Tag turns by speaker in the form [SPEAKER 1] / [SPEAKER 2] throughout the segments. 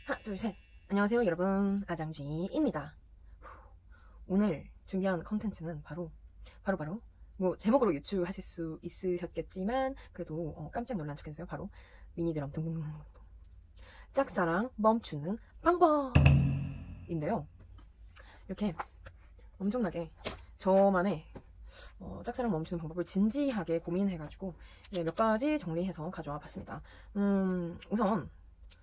[SPEAKER 1] 하나, 둘, 셋. 안녕하세요, 여러분. 아장쥐입니다. 오늘 준비한 컨텐츠는 바로, 뭐, 제목으로 유추하실 수 있으셨겠지만, 그래도 깜짝 놀란 척해주세요. 바로, 미니드럼 둥둥둥. 짝사랑 멈추는 방법인데요. 이렇게 엄청나게 저만의 짝사랑 멈추는 방법을 진지하게 고민해가지고 몇 가지 정리해서 가져와 봤습니다. 우선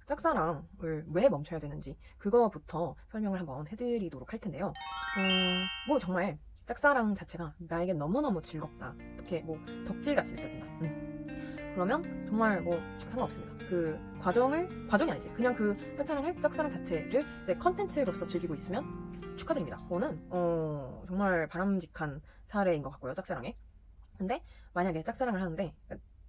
[SPEAKER 1] 짝사랑을 왜 멈춰야 되는지 그거부터 설명을 한번 해드리도록 할 텐데요. 뭐 정말 짝사랑 자체가 나에게 너무너무 즐겁다, 이렇게 뭐 덕질같이 느껴진다, 그러면 정말 뭐 상관없습니다. 그 과정이 아니지, 그냥 그 짝사랑 자체를 이제 컨텐츠로서 즐기고 있으면 축하드립니다. 그거는 정말 바람직한 사례인 것 같고요, 짝사랑에. 근데 만약에 짝사랑을 하는데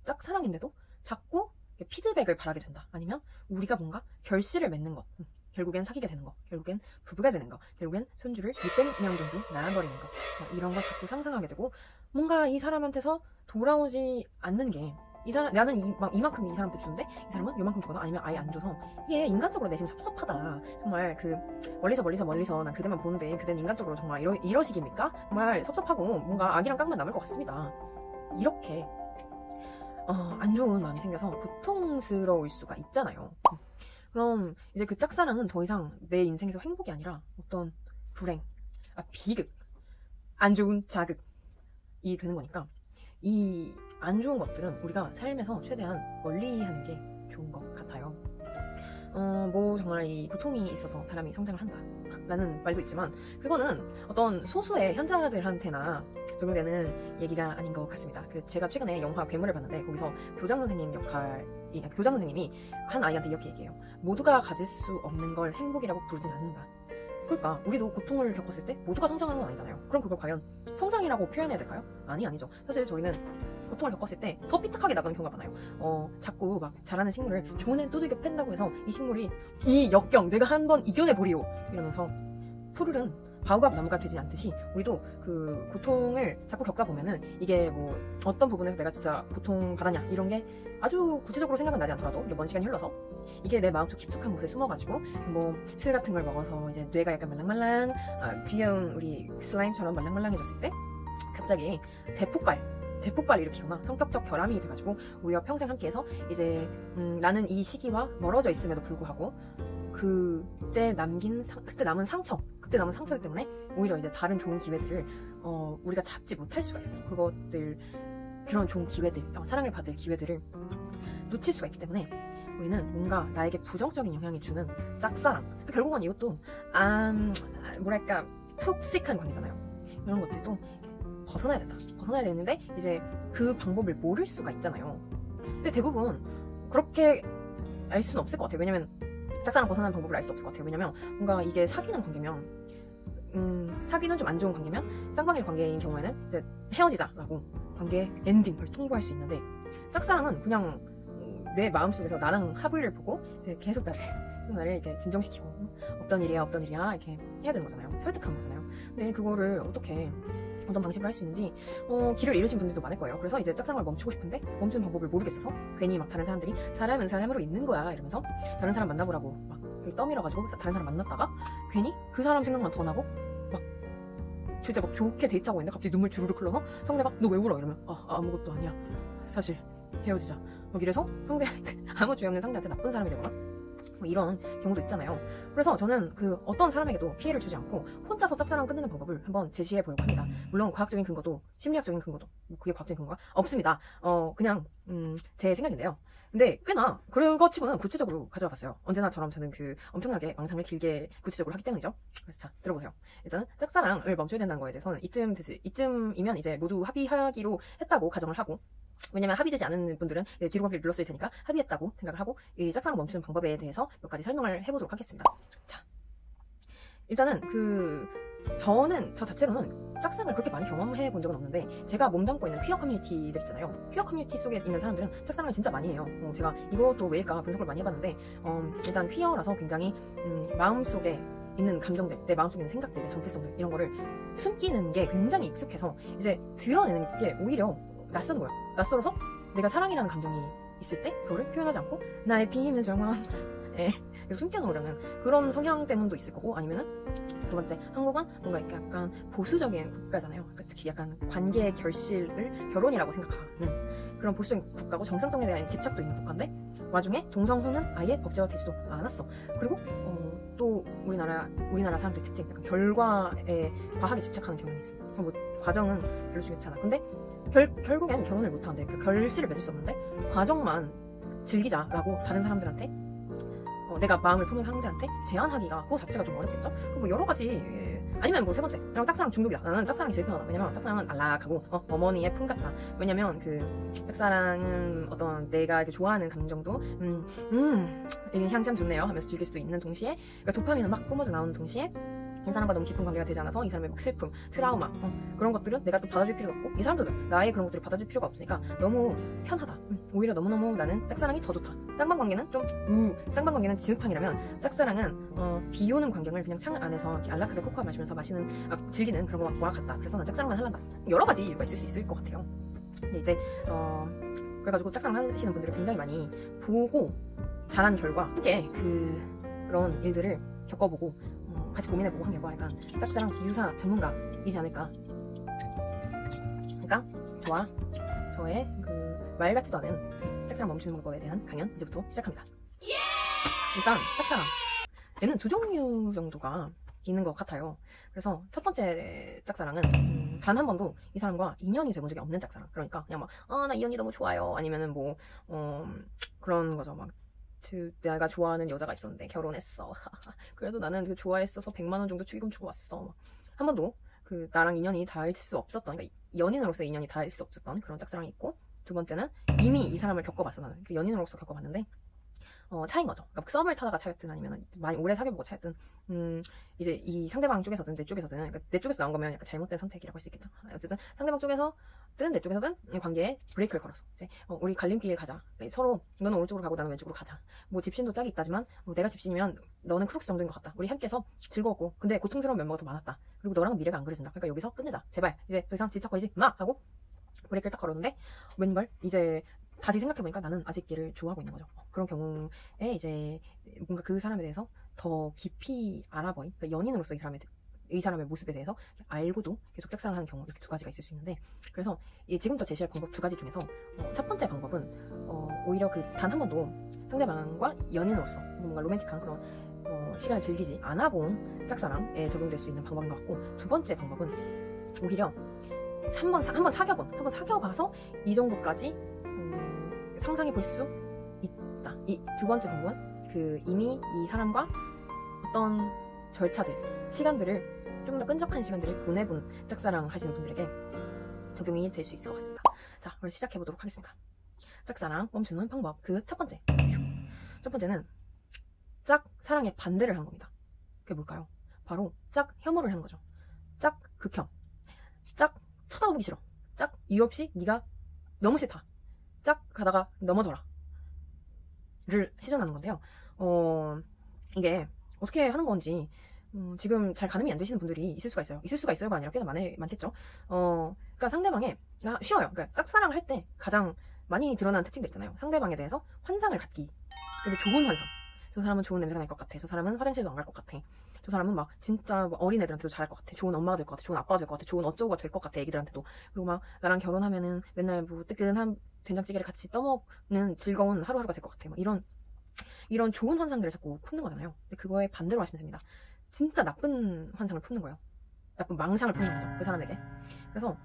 [SPEAKER 1] 짝사랑인데도 자꾸 피드백을 바라게 된다, 아니면 우리가 뭔가 결실을 맺는 것, 결국엔 사귀게 되는 거, 결국엔 부부가 되는 거, 결국엔 손주를 600명 정도 낳아버리는 거, 이런 걸 자꾸 상상하게 되고, 뭔가 이 사람한테서 돌아오지 않는 게, 나는 이만큼 이 사람한테 주는데 이 사람은 요만큼 주거나 아니면 아예 안 줘서 이게 인간적으로 내심 섭섭하다. 정말 그 멀리서 난 그대만 보는데 그대는 인간적으로 정말 이러시깁니까? 정말 섭섭하고 뭔가 악이랑 깡만 남을 것 같습니다. 이렇게 안 좋은 마음이 생겨서 고통스러울 수가 있잖아요. 그럼 이제 그 짝사랑은 더 이상 내 인생에서 행복이 아니라 어떤 불행, 비극, 안 좋은 자극이 되는 거니까, 이 안 좋은 것들은 우리가 삶에서 최대한 멀리 하는 게 좋은 것 같아요. 뭐 정말 이 고통이 있어서 사람이 성장을 한다 라는 말도 있지만, 그거는 어떤 소수의 현자들한테나 적용되는 얘기가 아닌 것 같습니다. 제가 최근에 영화 괴물을 봤는데, 거기서 교장 선생님이 한 아이한테 이렇게 얘기해요. 모두가 가질 수 없는 걸 행복이라고 부르진 않는다. 그러니까 우리도 고통을 겪었을 때 모두가 성장하는 건 아니잖아요. 그럼 그걸 과연 성장이라고 표현해야 될까요? 아니죠. 사실 저희는 고통을 겪었을 때 더 삐딱하게 나가는 경우가 많아요. 자꾸 막 자라는 식물을 좋은 두들겨 팬다고 해서 이 식물이 이 역경 내가 한번 이겨내보리오 이러면서 푸르른 바오밥 나무가 되지 않듯이, 우리도 그 고통을 자꾸 겪다 보면은 이게 뭐 어떤 부분에서 내가 진짜 고통받았냐 이런 게 아주 구체적으로 생각은 나지 않더라도 이게 먼 시간이 흘러서 이게 내 마음속 깊숙한 곳에 숨어가지고 뭐 술 같은 걸 먹어서 이제 뇌가 약간 말랑말랑, 귀여운 우리 슬라임처럼 말랑말랑해졌을 때 갑자기 대폭발 일으키거나 성격적 결함이 돼가지고 우리와 평생 함께해서 이제 나는 이 시기와 멀어져 있음에도 불구하고 그때 남은 상처 때문에 오히려 이제 다른 좋은 기회들을 우리가 잡지 못할 수가 있어요. 그런 좋은 기회들, 사랑을 받을 기회들을 놓칠 수가 있기 때문에 우리는 뭔가 나에게 부정적인 영향을 주는 짝사랑, 결국은 이것도 뭐랄까 톡식한 관계잖아요. 이런 것들도 벗어나야 된다. 벗어나야 되는데 이제 그 방법을 모를 수가 있잖아요. 근데 대부분 그렇게 알 수는 없을 것 같아요. 왜냐면 짝사랑 벗어나는 방법을 알 수 없을 것 같아요. 왜냐면 뭔가 이게 사귀는 관계면, 사귀는 좀 안 좋은 관계면, 쌍방일 관계인 경우에는 이제 헤어지자라고 관계 엔딩을 통보할 수 있는데, 짝사랑은 그냥 내 마음속에서 나랑 합의를 보고 이제 계속 나를 이렇게 진정시키고 없던 일이야 이렇게 해야 되는 거잖아요. 설득하는 거잖아요. 근데 그거를 어떤 방식으로 할 수 있는지 길을 잃으신 분들도 많을 거예요. 그래서 이제 짝사랑을 멈추고 싶은데 멈추는 방법을 모르겠어서 괜히 막 다른 사람들이 사람은 사람으로 있는 거야 이러면서 다른 사람 만나보라고 막 떠밀어가지고 다른 사람 만났다가 괜히 그 사람 생각만 더 나고 막 진짜 막 좋게 데이트하고 있는데 갑자기 눈물 주르륵 흘러서 상대가 너 왜 울어? 이러면 아무것도 아니야, 사실 헤어지자, 막 이래서 상대한테 아무 죄 없는 상대한테 나쁜 사람이 되거나 뭐 이런 경우도 있잖아요. 그래서 저는 어떤 사람에게도 피해를 주지 않고 혼자서 짝사랑 끝내는 방법을 한번 제시해 보려고 합니다. 물론 과학적인 근거도 심리학적인 근거도 그게 과학적인 근거가 없습니다. 그냥 제 생각인데요. 근데 꽤나 그거 치고는 구체적으로 가져와 봤어요. 언제나처럼 저는 엄청나게 망상을 길게 구체적으로 하기 때문이죠. 그래서 자, 들어보세요. 일단은 짝사랑을 멈춰야 된다는 거에 대해서는 이쯤이면 이제 모두 합의하기로 했다고 가정을 하고, 왜냐면 합의되지 않은 분들은 뒤로 가기를 눌렀을 테니까 합의했다고 생각을 하고, 이 짝사랑 멈추는 방법에 대해서 몇 가지 설명을 해보도록 하겠습니다. 자, 일단은 저 자체로는 짝사랑을 그렇게 많이 경험해 본 적은 없는데, 제가 몸담고 있는 퀴어 커뮤니티들 있잖아요. 퀴어 커뮤니티 속에 있는 사람들은 짝사랑을 진짜 많이 해요. 제가 이것도 왜일까 분석을 많이 해봤는데, 일단 퀴어라서 굉장히 마음속에 있는 감정들, 내 마음속에 있는 생각들, 내 정체성들, 이런 거를 숨기는 게 굉장히 익숙해서 이제 드러내는 게 오히려 낯선 거야. 낯설어서 내가 사랑이라는 감정이 있을 때 그거를 표현하지 않고 나의 비밀 정원 예. 계속 숨겨놓으려는 그런 성향 때문도 있을 거고, 아니면은 두 번째, 한국은 뭔가 이렇게 약간 보수적인 국가잖아요. 그러니까 특히 약간 관계 결실을 결혼이라고 생각하는 그런 보수적인 국가고, 정상성에 대한 집착도 있는 국가인데 와중에 동성혼은 아예 법제화되지도 않았어. 그리고 또 우리나라 사람들 특징, 약간 결과에 과하게 집착하는 경향이 있어. 뭐 과정은 별로 중요치 않아. 근데 결국엔 결혼을 못하는데, 그 결실을 맺을 수 없는데 과정만 즐기자라고 다른 사람들한테, 내가 마음을 품은 상대한테 제안하기가 그거 자체가 좀 어렵겠죠? 뭐 여러 가지. 아니면 뭐 세 번째, 그냥 짝사랑 중독이야. 나는 짝사랑이 제일 편하다. 왜냐면 짝사랑은 안락하고 어머니의 품 같다. 왜냐면 그 짝사랑은 어떤 내가 이제 좋아하는 감정도 이게 향 참 좋네요 하면서 즐길 수도 있는 동시에, 그러니까 도파민은 막 뿜어져 나오는 동시에 이 사람과 너무 깊은 관계가 되지 않아서 이 사람의 막 슬픔, 트라우마 그런 것들은 내가 또 받아줄 필요가 없고, 이 사람도 나의 그런 것들을 받아줄 필요가 없으니까 너무 편하다. 오히려 너무너무 나는 짝사랑이 더 좋다. 쌍방관계는 좀 쌍방관계는 진흙탕이라면, 짝사랑은 비 오는 광경을 그냥 창 안에서 이렇게 안락하게 코코아 마시면서 즐기는 그런 것과 같다. 그래서 난 짝사랑만 하란다. 여러 가지 이유가 있을 수 있을 것 같아요. 근데 이제 그래가지고 짝사랑 하시는 분들을 굉장히 많이 보고 자란 결과 함께 그런 일들을 겪어보고 같이 고민해보고 한 결과 약간 짝사랑 유사 전문가이지 않을까. 그러니까 저의 그 말 같지도 않은 짝사랑 멈추는 방법에 대한 강연 이제부터 시작합니다. 일단 짝사랑 얘는 두 종류 정도가 있는 것 같아요. 그래서 첫 번째 짝사랑은 단 한 번도 이 사람과 인연이 돼본 적이 없는 짝사랑. 그러니까 그냥 나 이 언니 너무 좋아요, 아니면은 그런 거죠. 내가 좋아하는 여자가 있었는데 결혼했어. 그래도 나는 그 좋아했어서 100만 원 정도 축의금 주고 왔어. 한 번도 나랑 인연이 닿을 수 없었던, 그러니까 연인으로서 인연이 닿을 수 없었던 그런 짝사랑이 있고, 두 번째는 이미 이 사람을 겪어봤어. 나는 그 연인으로서 겪어봤는데 차인 거죠. 그러니까 썸을 타다가 차였든 아니면 많이 오래 사귀어보고 차였든 이제 이 상대방 쪽에서든 내 쪽에서든, 그러니까 내 쪽에서 나온 거면 약간 잘못된 선택이라고 할 수 있겠죠. 어쨌든 상대방 쪽에서든 내 쪽에서든 이 관계에 브레이크를 걸었어. 이제 우리 갈림길 가자. 그러니까 서로 너는 오른쪽으로 가고 나는 왼쪽으로 가자. 뭐 집신도 짝이 있다지만 내가 집신이면 너는 크룩스 정도인 것 같다. 우리 함께해서 즐거웠고 근데 고통스러운 면모가 더 많았다. 그리고 너랑은 미래가 안 그려진다. 그러니까 여기서 끝내자. 제발 이제 더 이상 질척거리지 마 하고 브레이크를 딱 걸었는데, 웬걸 이제 다시 생각해보니까 나는 아직 얘를 좋아하고 있는 거죠. 그런 경우에 이제 뭔가 그 사람에 대해서 더 깊이 알아버린, 그러니까 연인으로서 이 사람의 모습에 대해서 알고도 계속 짝사랑하는 경우, 이렇게 두 가지가 있을 수 있는데, 그래서 지금부터 제시할 방법 두 가지 중에서 첫 번째 방법은 오히려 단 한 번도 상대방과 연인으로서 뭔가 로맨틱한 그런 시간을 즐기지 않아본 짝사랑에 적용될 수 있는 방법인 것 같고, 두 번째 방법은 오히려 한번 사귀어봐서 이 정도까지 상상해 볼 수 있다. 이 두 번째 방법은 이미 이 사람과 어떤 절차들, 시간들을 좀 더 끈적한 시간들을 보내본 짝사랑 하시는 분들에게 적용이 될 수 있을 것 같습니다. 자, 그럼 시작해 보도록 하겠습니다. 짝사랑 멈추는 방법. 첫 번째는 짝사랑의 반대를 한 겁니다. 그게 뭘까요? 바로 짝혐오를 한 거죠. 짝극혐. 쳐다보기 싫어. 이유 없이 네가 너무 싫다. 가다가 넘어져라. 를 시전하는 건데요. 이게 어떻게 하는 건지 지금 잘 가늠이 안 되시는 분들이 있을 수가 있어요. 있을 수가 있어요가 아니라 꽤나 많겠죠. 그러니까 상대방의 쉬워요. 그러니까 짝사랑을 할 때 가장 많이 드러나는 특징들 있잖아요. 상대방에 대해서 환상을 갖기. 그래서 좋은 환상. 저 사람은 좋은 냄새가 날 것 같아. 저 사람은 화장실도 안 갈 것 같아. 저 사람은 진짜 어린애들한테도 잘할 것 같아. 좋은 엄마가 될 것 같아. 좋은 아빠가 될 것 같아. 좋은 어쩌고가 될 것 같아. 애기들한테도. 그리고 나랑 결혼하면은 맨날 뜨끈한 된장찌개를 같이 떠먹는 즐거운 하루하루가 될 것 같아. 이런 좋은 환상들을 자꾸 품는 거잖아요. 근데 그거에 반대로 하시면 됩니다. 진짜 나쁜 환상을 품는 거예요. 나쁜 망상을 품는 거죠. 그 사람에게. 그래서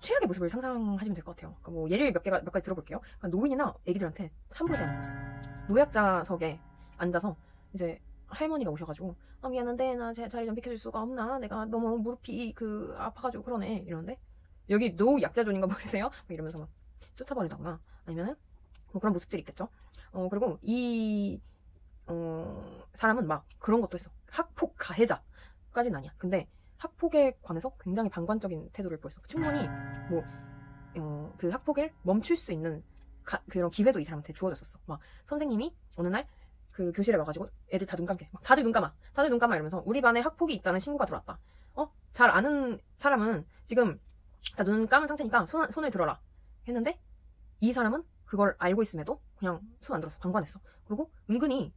[SPEAKER 1] 최악의 모습을 상상하시면 될 것 같아요. 그러니까 예를 몇 가지 들어볼게요. 그러니까 노인이나 애기들한테 함부로 대하는 모습. 노약자석에 앉아서 이제 할머니가 오셔가지고 미안한데 나 자리 좀 비켜줄 수가 없나? 내가 너무 무릎이 아파가지고 그러네. 이러는데 여기 노약자존인가 모르세요? 이러면서 쫓아버린다거나, 아니면은 그런 모습들이 있겠죠. 그리고 이 사람은 그런 것도 했어. 학폭 가해자까지는 아니야. 근데 학폭에 관해서 굉장히 방관적인 태도를 보였어. 충분히 그 학폭을 멈출 수 있는 그런 기회도 이 사람한테 주어졌었어. 선생님이 어느 날 그 교실에 와가지고 애들 다 눈 감게. 다들 눈 감아. 이러면서 우리 반에 학폭이 있다는 신고가 들어왔다. 잘 아는 사람은 지금 다 눈 감은 상태니까 손을 들어라. 했는데 이 사람은 그걸 알고 있음에도 그냥 손 안 들었어. 방관했어. 그리고 은근히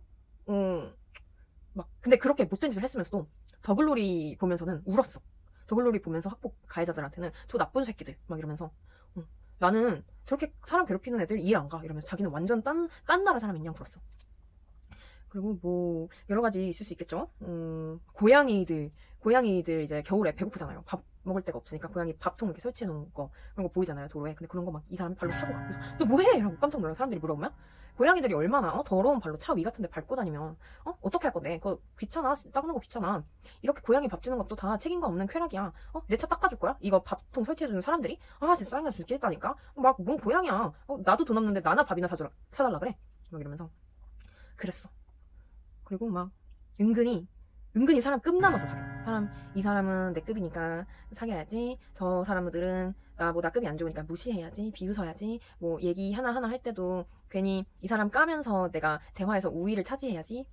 [SPEAKER 1] 막 근데 그렇게 못된 짓을 했으면서도 더글로리 보면서는 울었어. 더글로리 보면서 학폭 가해자들한테는 저 나쁜 새끼들 막 이러면서 나는 저렇게 사람 괴롭히는 애들 이해 안 가 이러면서 자기는 완전 딴 나라 사람인 양 굴었어. 그리고 뭐 여러 가지 있을 수 있겠죠. 고양이들 이제 겨울에 배고프잖아요. 밥 먹을 데가 없으니까 고양이 밥통 이렇게 설치해 놓은 거 그런 거 보이잖아요, 도로에. 근데 그런 거 막 이 사람이 발로 차고 가. 그래서 너 뭐해? 이러고 깜짝 놀라. 사람들이 물어보면 고양이들이 얼마나 더러운 발로 차 위 같은데 밟고 다니면 어떻게 할 건데? 그거 귀찮아. 닦는 거 귀찮아. 이렇게 고양이 밥 주는 것도 다 책임감 없는 쾌락이야. 내 차 닦아줄 거야? 이거 밥통 설치해주는 사람들이 진짜 짜증나 죽겠다니까. 막 뭔 고양이야. 나도 돈 없는데 나나 밥이나 사달라 그래. 막 이러면서 그랬어. 그리고 막 은근히 사람 급 나눠서 사겨. 이 사람은 내 급이니까 사귀어야지. 저 사람들은 나보다 급이 안 좋으니까 무시해야지. 비웃어야지. 뭐 얘기 하나하나 할 때도 괜히 이 사람 까면서 내가 대화에서 우위를 차지해야지.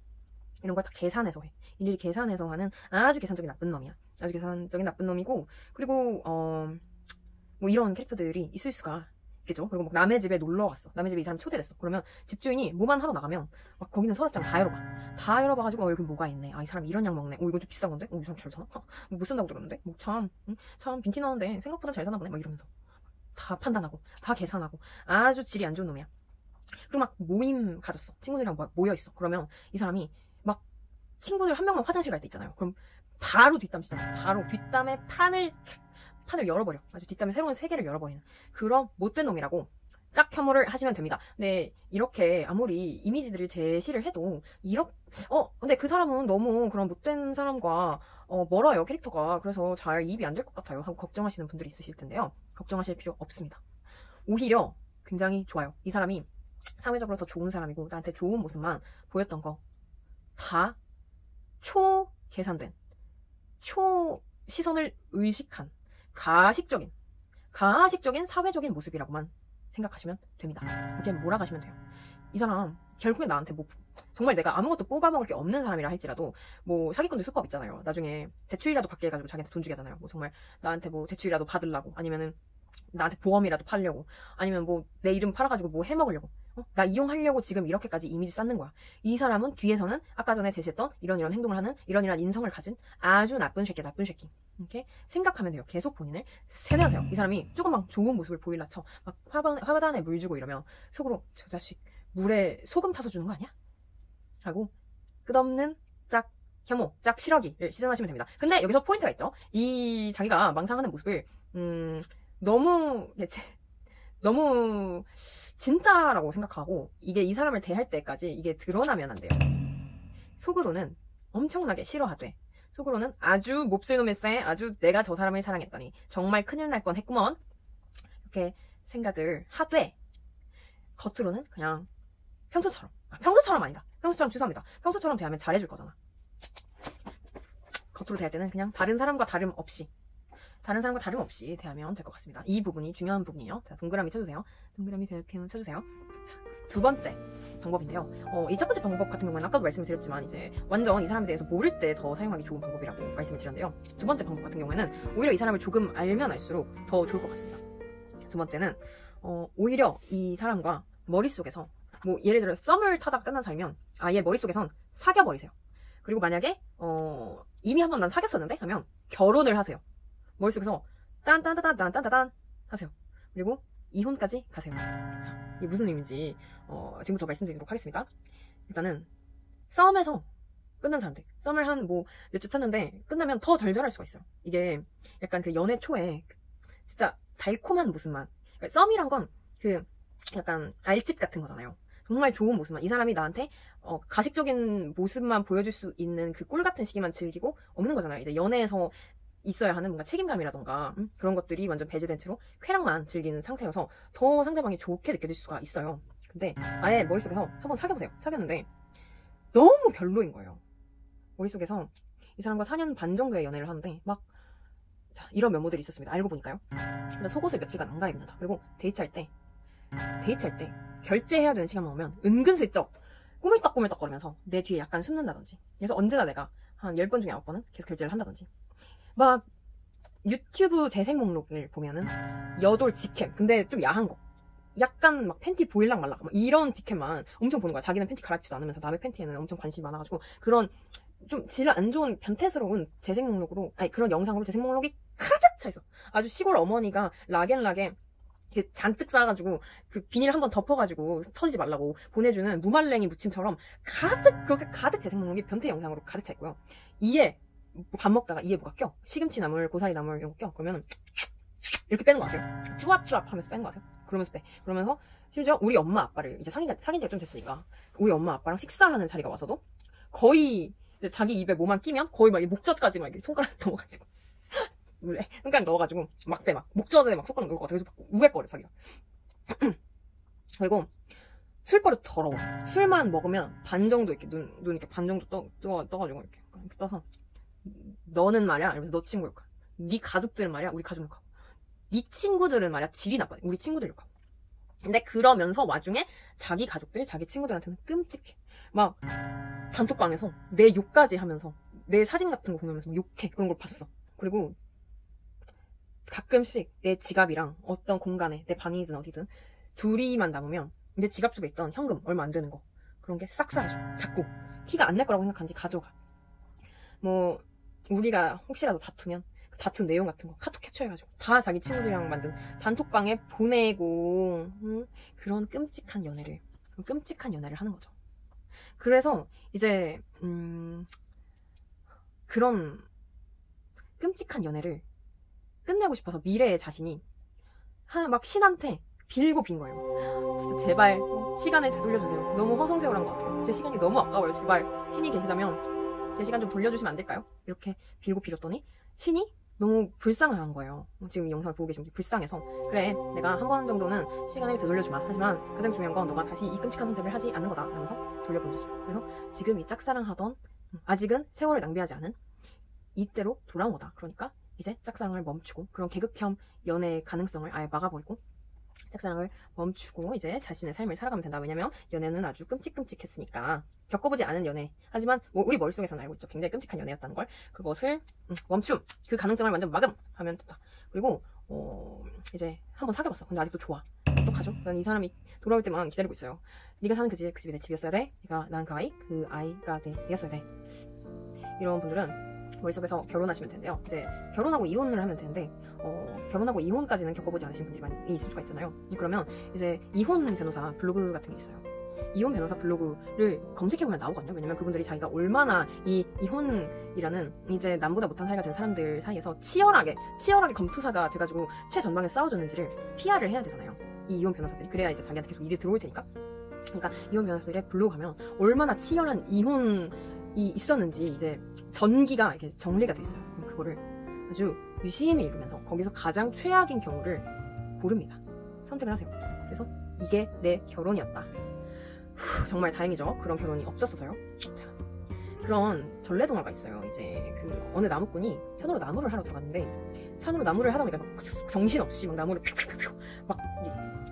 [SPEAKER 1] 이런 걸 다 계산해서 해. 일일이 계산해서 하는 아주 계산적인 나쁜 놈이야. 아주 계산적인 나쁜 놈이고, 그리고 뭐 이런 캐릭터들이 있을 수가 있겠죠. 그리고 막 남의 집에 놀러 갔어. 남의 집에 이 사람 초대됐어. 그러면 집주인이 뭐만 하러 나가면 막 거기는 서랍장 다 열어봐. 다 열어봐가지고 여기 뭐가 있네. 이 사람 이런 약 먹네. 이건 좀 비싼 건데. 이 사람 잘 사나? 못 쓴다고 들었는데. 뭐 참 빈티 나는데 생각보다 잘 사나 보네. 막 이러면서 다 판단하고 다 계산하고 아주 질이 안 좋은 놈이야. 그리고 막 모임 가졌어. 친구들이랑 모여 있어. 그러면 이 사람이 막 친구들 한 명만 화장실 갈 때 있잖아요. 그럼 바로 뒷담 치잖아. 바로 뒷담에 판을 열어버려. 아주 뒷담에 새로운 세계를 열어버리는 그런 못된 놈이라고 짝 혐오를 하시면 됩니다. 근데 이렇게 아무리 이미지들을 제시를 해도 근데 그 사람은 너무 그런 못된 사람과 멀어요, 캐릭터가. 그래서 잘 이입이 안 될 것 같아요 하고 걱정하시는 분들이 있으실 텐데요. 걱정하실 필요 없습니다. 오히려 굉장히 좋아요. 이 사람이 사회적으로 더 좋은 사람이고 나한테 좋은 모습만 보였던 거 다 초계산된, 초시선을 의식한 가식적인 사회적인 모습이라고만 생각하시면 됩니다. 이렇게 몰아가시면 돼요. 이 사람 결국엔 나한테 뭐 정말 내가 아무것도 뽑아먹을 게 없는 사람이라 할지라도 뭐 사기꾼들 수법 있잖아요. 나중에 대출이라도 받게 해가지고 자기한테 돈 주게 하잖아요. 뭐 정말 나한테 뭐 대출이라도 받으려고, 아니면은 나한테 보험이라도 팔려고, 아니면 뭐 내 이름 팔아가지고 뭐 해먹으려고, 나 이용하려고 지금 이렇게까지 이미지 쌓는 거야. 이 사람은 뒤에서는 아까 전에 제시했던 이런 행동을 하는 이런 인성을 가진 아주 나쁜 새끼. 이렇게 생각하면 돼요. 계속 본인을 세뇌하세요. 이 사람이 조금만 좋은 모습을 보일라 쳐 막 화단에 물 주고 이러면 속으로 저 자식 물에 소금 타서 주는 거 아니야? 하고 끝없는 짝 혐오, 짝 실어기를 시전하시면 됩니다. 근데 여기서 포인트가 있죠. 이 자기가 망상하는 모습을 너무 진짜라고 생각하고 이게 이 사람을 대할 때까지 이게 드러나면 안 돼요. 속으로는 엄청나게 싫어하되, 속으로는 아주 몹쓸 놈일세, 아주 내가 저 사람을 사랑했더니 정말 큰일 날 뻔했구먼, 이렇게 생각을 하되 겉으로는 그냥 평소처럼 아니다. 평소처럼 죄송합니다. 평소처럼 대하면 잘해줄 거잖아. 겉으로 대할 때는 그냥 다른 사람과 다름없이 대하면 될 것 같습니다. 이 부분이 중요한 부분이에요. 자, 동그라미 쳐주세요. 동그라미 별표 쳐주세요. 자, 두 번째 방법인데요. 이 첫 번째 방법 같은 경우는 아까도 말씀을 드렸지만 이제 완전 이 사람에 대해서 모를 때 더 사용하기 좋은 방법이라고 말씀을 드렸는데요. 두 번째 방법 같은 경우에는 오히려 이 사람을 조금 알면 알수록 더 좋을 것 같습니다. 두 번째는 오히려 이 사람과 머릿속에서 뭐 예를 들어 썸을 타다가 끝난 사이면 아예 머릿속에선 사겨버리세요. 그리고 만약에 이미 한번 난 사귀었었는데 하면 결혼을 하세요. 머릿속에서 딴딴따단 하세요. 그리고 이혼까지 가세요. 자, 이게 무슨 의미인지 지금부터 말씀드리도록 하겠습니다. 일단은 썸에서 끝난 사람들, 썸을 한 뭐 몇 주 탔는데 끝나면 더 절절할 수가 있어요. 이게 약간 그 연애 초에 진짜 달콤한 모습만, 그러니까 썸이란 건 그 약간 알집 같은 거잖아요. 정말 좋은 모습만, 이 사람이 나한테 가식적인 모습만 보여줄 수 있는 그 꿀 같은 시기만 즐기고 없는 거잖아요. 이제 연애에서 있어야 하는 뭔가 책임감이라던가 그런 것들이 완전 배제된 채로 쾌락만 즐기는 상태여서 더 상대방이 좋게 느껴질 수가 있어요. 근데 아예 머릿속에서 한번 사귀어보세요. 사귀었는데 너무 별로인 거예요. 머릿속에서 이 사람과 4년 반 정도의 연애를 하는데 막 이런 면모들이 있었습니다. 알고 보니까요. 근데 속옷을 며칠간 안 갈아입는다. 그리고 데이트할 때 결제해야 되는 시간만 오면 은근슬쩍 꾸물떡꾸물떡거리면서 내 뒤에 약간 숨는다든지, 그래서 언제나 내가 한 10번 중에 9번은 계속 결제를 한다든지, 막 유튜브 재생 목록을 보면은 여돌 직캠, 근데 좀 야한 거, 약간 막 팬티 보일락 말락 막 이런 티켓만 엄청 보는 거야. 자기는 팬티 갈아입지도 않으면서 남의 팬티에는 엄청 관심이 많아가지고 그런 좀 질 안 좋은 변태스러운 재생 목록으로, 아니 그런 영상으로 재생 목록이 가득 차 있어. 아주 시골 어머니가 락앤락에 이렇게 잔뜩 싸가지고 그 비닐 한번 덮어가지고 터지지 말라고 보내주는 무말랭이 무침처럼 가득, 그렇게 가득 재생 목록이 변태 영상으로 가득 차 있고요. 이에 밥 먹다가 이에 뭐가 껴? 시금치 나물, 고사리 나물 이런 거 껴. 그러면 이렇게 빼는 거 아세요? 쭈압쭈압 하면서 빼는 거 아세요? 그러면서 빼. 그러면서 심지어 우리 엄마 아빠를 이제 사귄 지가 좀 됐으니까 우리 엄마 아빠랑 식사하는 자리가 와서도 거의 자기 입에 뭐만 끼면 거의 막 목젖까지 막 이렇게 손가락 넣어가지고 물에 손가락 넣어가지고 막 빼. 막 목젖에 막 손가락 넣을 것 같아. 그래서 우웩거려 자기가. 그리고 술버릇 더러워. 술만 먹으면 반 정도 이렇게 눈 이렇게 반 정도 떠가지고 이렇게 떠서 너는 말이야. 이러면서 너 친구 욕하. 네 가족들은 말이야. 우리 가족 욕하. 네 친구들은 말이야. 질이 나빠. 우리 친구들 욕하. 근데 그러면서 와중에 자기 가족들, 자기 친구들한테는 끔찍해. 막 단톡방에서 내 욕까지 하면서 내 사진 같은 거 보내면서 욕해. 그런 걸 봤어. 그리고 가끔씩 내 지갑이랑 어떤 공간에 내 방이든 어디든 둘이만 남으면 내 지갑 속에 있던 현금 얼마 안 되는 거 그런 게 싹 사라져. 자꾸 티가 안 날 거라고 생각하는지 가져가. 뭐 우리가 혹시라도 다투면 그 다툰 내용 같은 거 카톡 캡처해가지고 다 자기 친구들이랑 만든 단톡방에 보내고 그런 끔찍한 연애를 하는 거죠. 그래서 이제 그런 끔찍한 연애를 끝내고 싶어서 미래의 자신이 막 신한테 빌고 빈 거예요. 진짜 제발 시간을 되돌려주세요. 너무 허송세월한 것 같아요. 제 시간이 너무 아까워요. 제발 신이 계시다면 제 시간 좀 돌려주시면 안 될까요? 이렇게 빌고 빌었더니 신이 너무 불쌍한 거예요. 지금 이 영상을 보고 계신 분이 불쌍해서 그래 내가 한 번 정도는 시간을 되돌려주마. 하지만 가장 중요한 건 너가 다시 이 끔찍한 선택을 하지 않는 거다. 하면서 돌려보내줬어요. 그래서 지금 이 짝사랑하던 아직은 세월을 낭비하지 않은 이때로 돌아온 거다. 그러니까 이제 짝사랑을 멈추고 그런 계극형 연애의 가능성을 아예 막아버리고 짝사랑을 멈추고 이제 자신의 삶을 살아가면 된다. 왜냐면 연애는 아주 끔찍했으니까 겪어보지 않은 연애 하지만 뭐 우리 머릿속에서는 알고 있죠. 굉장히 끔찍한 연애였다는 걸. 그것을 멈춤, 그 가능성을 완전 마감하면 됐다. 그리고 이제 한번 사귀어봤어. 근데 아직도 좋아. 어떡하죠? 난 이 사람이 돌아올 때만 기다리고 있어요. 네가 사는 그 집이 내 집이었어야 돼. 난 그 아이가 내였어야 돼. 이런 분들은 머릿속에서 결혼하시면 된대요. 이제 결혼하고 이혼을 하면 되는데 결혼하고 이혼까지는 겪어보지 않으신 분들이 많이 있을 수가 있잖아요. 그러면 이제 이혼 변호사 블로그 같은 게 있어요. 이혼 변호사 블로그를 검색해보면 나오거든요. 왜냐면 그분들이 자기가 얼마나 이 이혼이라는 이제 남보다 못한 사이가 된 사람들 사이에서 치열하게 검투사가 돼가지고 최전방에 싸워줬는지를 PR을 해야 되잖아요. 이 이혼 변호사들이. 그래야 이제 자기한테 계속 일이 들어올 테니까. 그러니까 이혼 변호사들의 블로그 가면 얼마나 치열한 이혼이 있었는지 이제 전기가 이렇게 정리가 돼 있어요. 그럼 그거를 아주 유심히 읽으면서 거기서 가장 최악인 경우를 고릅니다. 선택을 하세요. 그래서 이게 내 결혼이었다. 정말 다행이죠. 그런 결혼이 없었어서요. 자, 그런 전래동화가 있어요. 이제 그 어느 나무꾼이 산으로 나무를 하러 들어갔는데 산으로 나무를 하다 보니까 막 정신없이 막 나무를 퓨퓨퓨퓨 막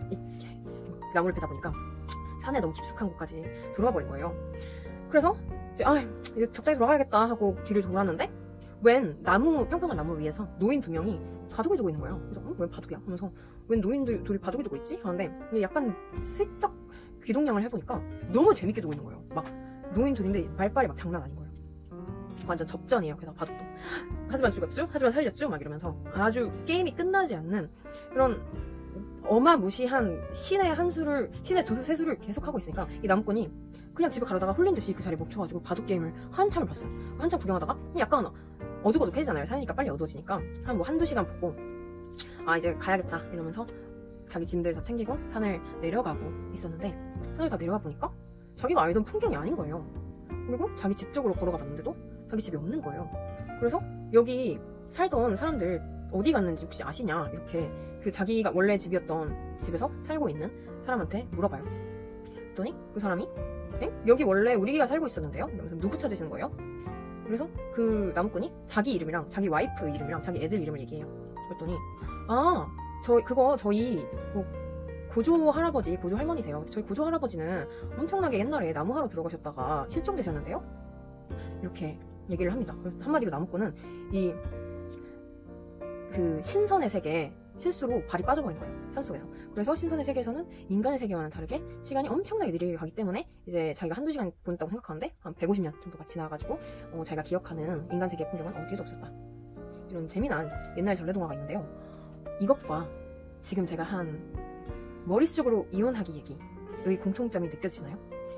[SPEAKER 1] 이렇게 나무를 베다 보니까 산에 너무 깊숙한 곳까지 들어와 버린 거예요. 그래서 이제 적당히 돌아가야겠다 하고 뒤를 돌았는데 웬 평평한 나무 위에서 노인 2명이 바둑을 두고 있는 거예요. 그래서 웬 바둑이야? 하면서 웬 노인들 둘이 바둑을 두고 있지? 하는데 약간 슬쩍 귀동냥을 해보니까 너무 재밌게 두고 있는 거예요. 막 노인 둘인데 말빨이 막 장난 아닌 거예요. 완전 접전이에요. 그래서 바둑도. 하지만 죽었죠? 하지만 살렸죠? 막 이러면서 아주 게임이 끝나지 않는 그런 어마무시한 신의 두 수, 세 수를 계속하고 있으니까 이 나무꾼이 그냥 집에 가려다가 홀린 듯이 그 자리에 멈춰가지고 바둑 게임을 한참을 봤어요. 한참 구경하다가 약간 어둑어둑해지잖아요. 산이니까 빨리 어두워지니까 한두 시간 보고 이제 가야겠다 이러면서 자기 짐들 다 챙기고 산을 내려가고 있었는데 산을 다 내려가 보니까 자기가 알던 풍경이 아닌 거예요. 그리고 자기 집 쪽으로 걸어가 봤는데도 자기 집이 없는 거예요. 그래서 여기 살던 사람들 어디 갔는지 혹시 아시냐 이렇게 그 자기가 원래 집이었던 집에서 살고 있는 사람한테 물어봐요. 그랬더니 그 사람이 여기 원래 우리가 살고 있었는데요? 이러면서 누구 찾으시는 거예요? 그래서 그 나무꾼이 자기 이름이랑 자기 와이프 이름이랑 자기 애들 이름을 얘기해요. 그랬더니 저희 고조 할아버지, 고조 할머니세요. 저희 고조 할아버지는 엄청나게 옛날에 나무하러 들어가셨다가 실종되셨는데요? 이렇게 얘기를 합니다. 그래서 한마디로 나무꾼은 그 신선의 세계, 실수로 발이 빠져버린 거예요. 산속에서. 그래서 신선의 세계에서는 인간의 세계와는 다르게 시간이 엄청나게 느리게 가기 때문에 이제 자기가 한두 시간 보냈다고 생각하는데 한 150년 정도가 지나가지고 자기가 기억하는 인간 세계의 풍경은 어디에도 없었다. 이런 재미난 옛날 전래동화가 있는데요. 이것과 지금 제가 한 머릿속으로 이혼하기 얘기의 공통점이 느껴지나요?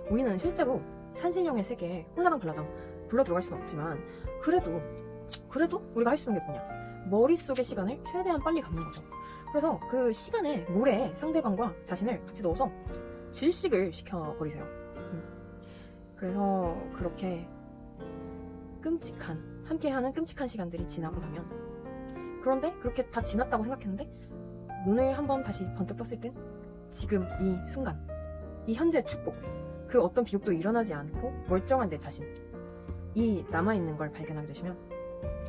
[SPEAKER 1] 우리는 실제로 산신령의 세계에 홀라당팔라당 굴러 들어갈 수는 없지만 그래도 우리가 할 수 있는 게 뭐냐? 머릿속의 시간을 최대한 빨리 갖는 거죠. 그래서 그 시간에 모래에 상대방과 자신을 같이 넣어서 질식을 시켜버리세요. 그래서 그렇게 함께하는 끔찍한 시간들이 지나고 나면, 그런데 그렇게 다 지났다고 생각했는데 눈을 한번 다시 번쩍 떴을 땐 지금 이 순간, 이 현재의 축복, 그 어떤 비극도 일어나지 않고 멀쩡한 내 자신, 이 남아있는 걸 발견하게 되시면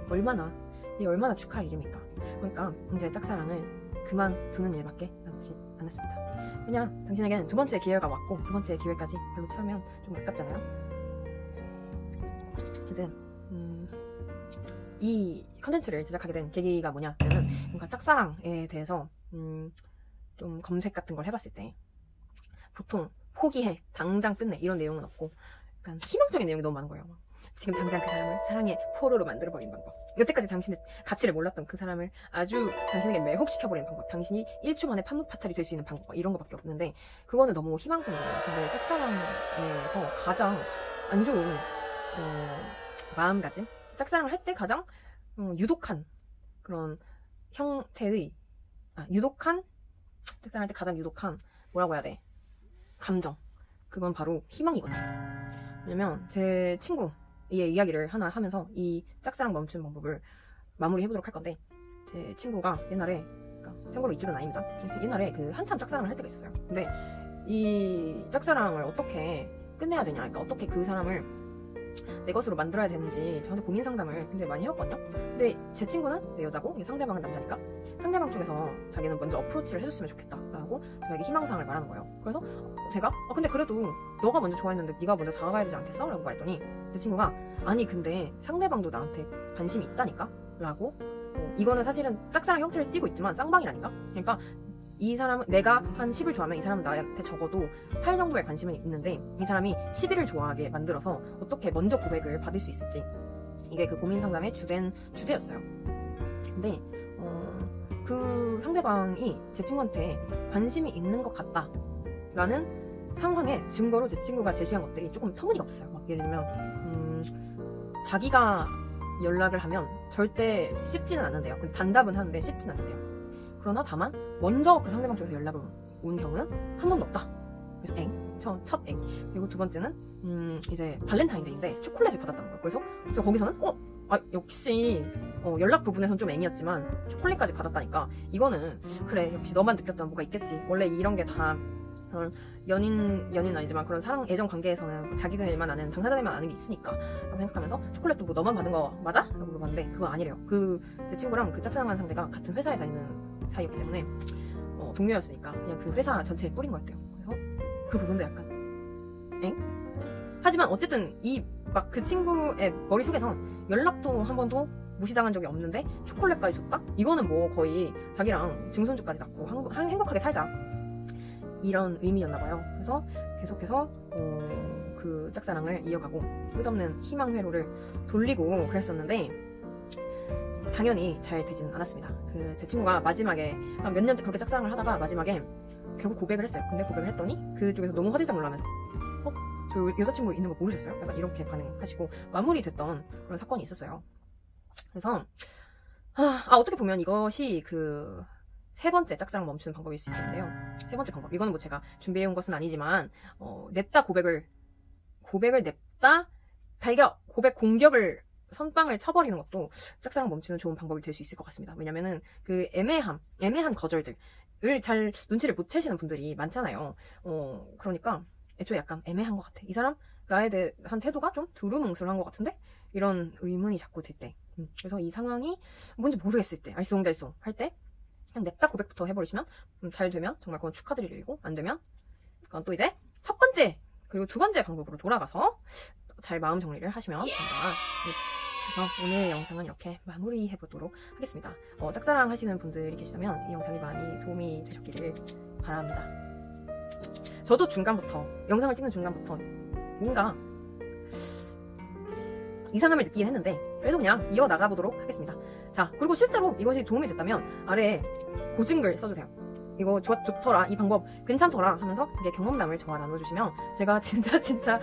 [SPEAKER 1] 얼마나 축하할 일입니까? 그러니까 이제 짝사랑을 그만두는 일밖에 남지 않았습니다. 그냥 당신에게는 두 번째 기회가 왔고 두 번째 기회까지 별로 채우면 좀 아깝잖아요. 하여튼 이 컨텐츠를 제작하게 된 계기가 뭐냐면은 뭔가 짝사랑에 대해서 좀 검색 같은 걸 해봤을 때 보통 포기해, 당장 끝내 이런 내용은 없고 약간 희망적인 내용이 너무 많은 거예요. 지금 당장 그 사람을 사랑의 포로로 만들어버리는 방법, 여태까지 당신의 가치를 몰랐던 그 사람을 아주 당신에게 매혹시켜버리는 방법, 당신이 1초 만에 판무파탈이 될 수 있는 방법, 이런 거밖에 없는데 그거는 너무 희망적이잖아요. 근데 짝사랑에서 가장 안 좋은 마음가짐, 짝사랑을 할 때 가장 유독한 그런 형태의 짝사랑할 때 가장 유독한 뭐라고 해야 돼? 감정, 그건 바로 희망이거든요. 왜냐면 제 친구의 이야기를 하나 하면서 이 짝사랑 멈추는 방법을 마무리해보도록 할 건데, 제 친구가 옛날에, 그러니까 참고로 이쪽은 아닙니다. 옛날에 그 한참 짝사랑을 할 때가 있었어요. 근데 이 짝사랑을 어떻게 끝내야 되냐, 그러니까 어떻게 그 사람을 내 것으로 만들어야 되는지 저한테 고민 상담을 굉장히 많이 해왔거든요. 근데 제 친구는 내 여자고 상대방은 남자니까 상대방 쪽에서 자기는 먼저 어프로치를 해줬으면 좋겠다라고 저에게 희망사항을 말하는 거예요. 그래서 제가 근데 그래도 너가 먼저 좋아했는데 네가 먼저 다가가야 되지 않겠어? 라고 말했더니 내 친구가 아니 근데 상대방도 나한테 관심이 있다니까? 라고 이거는 사실은 짝사랑 형태를 띠고 있지만 쌍방이라니까? 그러니까 이 사람은, 내가 한 10을 좋아하면 이 사람은 나한테 적어도 8 정도의 관심은 있는데 이 사람이 11을 좋아하게 만들어서 어떻게 먼저 고백을 받을 수 있을지, 이게 그 고민 상담의 주된 주제였어요. 근데 그 상대방이 제 친구한테 관심이 있는 것 같다 라는 상황의 증거로 제 친구가 제시한 것들이 조금 터무니가 없어요. 막 예를 들면 자기가 연락을 하면 절대 씹지는 않는데요. 근데 단답은 하는데 씹지는 않는데요. 그러나 다만 먼저 그 상대방 쪽에서 연락을 온 경우는 한 번도 없다. 그래서 첫 앵. 그리고 두 번째는 이제 발렌타인데이인데 초콜릿을 받았다는 거예요. 그래서 제가 거기서는 역시 연락 부분에서는 좀 앵이었지만 초콜릿까지 받았다니까 이거는 그래, 역시 너만 느꼈던 뭐가 있겠지. 원래 이런 게 다 그런 연인은 아니지만 그런 사랑 애정 관계에서는 자기들만 아는, 당사자들만 아는 게 있으니까 라고 생각하면서 초콜릿도 뭐 너만 받은 거 맞아? 라고 물어봤는데 그거 아니래요. 제 친구랑 그 짝사랑한 상대가 같은 회사에 다니는 사이였기 때문에 동료였으니까 그냥 그 회사 전체에 뿌린 거였대요. 그래서 그 부분도 약간 하지만 어쨌든 막 그 친구의 머릿속에선 연락도 한 번도 무시당한 적이 없는데 초콜릿까지 줬다? 이거는 뭐 거의 자기랑 증손주까지 낳고 행복하게 살자 이런 의미였나봐요. 그래서 계속해서 그 짝사랑을 이어가고 끝없는 희망 회로를 돌리고 그랬었는데 당연히 잘 되진 않았습니다. 제 친구가 마지막에 몇 년째 그렇게 짝사랑을 하다가 마지막에 결국 고백을 했어요. 근데 고백을 했더니 그쪽에서 너무 화들짝 놀라면서 저 여자친구 있는 거 모르셨어요? 약간 이렇게 반응하시고 마무리됐던 그런 사건이 있었어요. 그래서 어떻게 보면 이것이 그 세 번째 짝사랑 멈추는 방법일 수 있겠는데요. 세 번째 방법, 이거는 뭐 제가 준비해온 것은 아니지만 냅다 고백을 냅다 고백 공격을 선빵을 쳐버리는 것도 짝사랑 멈추는 좋은 방법이 될 수 있을 것 같습니다. 왜냐면은 그 애매한 거절들을 잘 눈치를 못 채시는 분들이 많잖아요. 그러니까 애초에 약간 애매한 것 같아. 이 사람 나에 대한 태도가 좀 두루뭉술한 것 같은데? 이런 의문이 자꾸 들 때. 그래서 이 상황이 뭔지 모르겠을 때, 알쏭달쏭 할 때 그냥 냅다 고백부터 해버리시면 잘 되면 정말 그건 축하드릴 일이고, 안 되면 그건 또 이제 첫 번째 그리고 두 번째 방법으로 돌아가서 잘 마음 정리를 하시면 됩니다. 그래서 오늘 영상은 이렇게 마무리해 보도록 하겠습니다. 짝사랑 하시는 분들이 계시다면 이 영상이 많이 도움이 되셨기를 바랍니다. 저도 중간부터, 영상을 찍는 중간부터 뭔가 이상함을 느끼긴 했는데 그래도 그냥 이어나가 보도록 하겠습니다. 자, 그리고 실제로 이것이 도움이 됐다면 아래에 고증글 써주세요. 이거 좋더라, 이 방법 괜찮더라 하면서 이게 경험담을 저와 나눠주시면 제가 진짜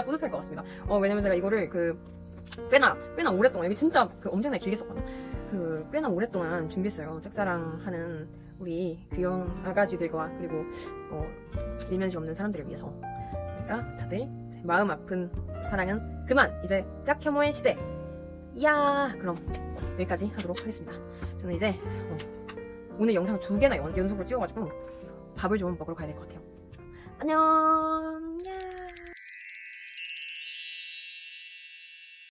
[SPEAKER 1] 뿌듯할 것 같습니다. 왜냐면 제가 이거를 꽤나 오랫동안, 여기 진짜 엄청나게 길게 썼거든요. 꽤나 오랫동안 준비했어요. 짝사랑하는 우리 귀여운 아가쥐들과 그리고 일면식 없는 사람들을 위해서. 그러니까 다들 마음 아픈 사랑은 그만, 이제 짝혐오의 시대. 이야, 그럼 여기까지 하도록 하겠습니다. 저는 이제 오늘 영상 2개나 연속으로 찍어가지고 밥을 좀 먹으러 가야 될 것 같아요. 안녕.